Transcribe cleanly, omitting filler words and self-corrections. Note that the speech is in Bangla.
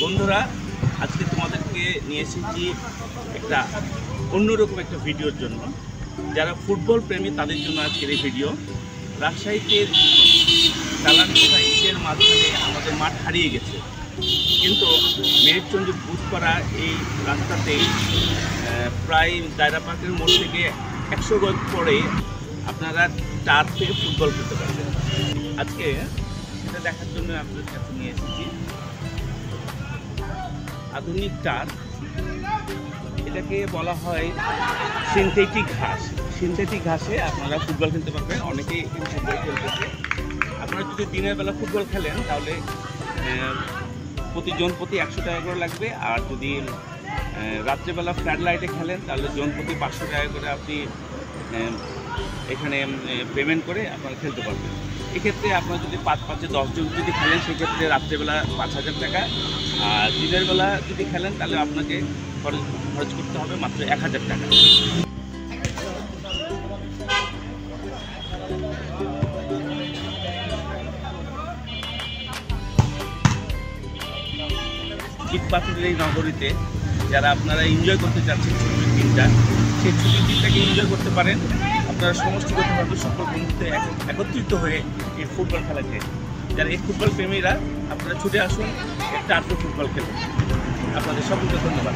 বন্ধুরা, আজকে তোমাদেরকে নিয়ে এসেছি একটা অন্যরকম একটা ভিডিওর জন্য। যারা ফুটবল প্রেমী তাদের জন্য আজকের এই ভিডিও। রাজশাহীতে ইটের মাঝখানে আমাদের মাঠ হারিয়ে গেছে, কিন্তু মেহেরচন্দ্র বুধপাড়া এই রাস্তাতেই প্রায় দায়রা পার্কের মোড় থেকে 100 গজ পরে আপনারা টার্ফে ফুটবল খেলতে পারবেন। আজকে সেটা দেখার জন্য আপনাদের কাছে নিয়ে এসেছি আধুনিক টার্ফ। এটাকে বলা হয় সিনথেটিক ঘাস। সিনথেটিক ঘাসে আপনারা ফুটবল খেলতে পারবেন। অনেকেই এখানে ফুটবল খেলতেছে। আপনারা যদি দিনের বেলা ফুটবল খেলেন তাহলে প্রতি 100 টাকা করে লাগবে, আর যদি রাত্রেবেলা ফ্ল্যাট লাইটে খেলেন তাহলে জন প্রতি 500 টাকা করে আপনি এখানে পেমেন্ট করে আপনারা খেলতে পারবেন। এক্ষেত্রে আপনারা যদি 5-5-10 জন যদি খেলেন সেক্ষেত্রে রাত্রেবেলা 5000 টাকা, আর দিনের বেলা যদি খেলেন তাহলে আপনাকে খরচ করতে হবে মাত্র 1000 টাকা। ইট পাথরের এই নগরীতে যারা আপনারা এনজয় করতে চাচ্ছেন ছুটির দিনটা, সেই ছুটির দিনটাকে এনজয় করতে পারেন। আপনারা সমষ্টিগতভাবে সকল বন্ধুতে একত্রিত হয়ে এই ফুটবল খেলাতে, যারা এই ফুটবল প্রেমীরা আপনারা ছুটে আসুন, টার্ফে ফুটবল খেলুন। আপনাদের সকলকে ধন্যবাদ।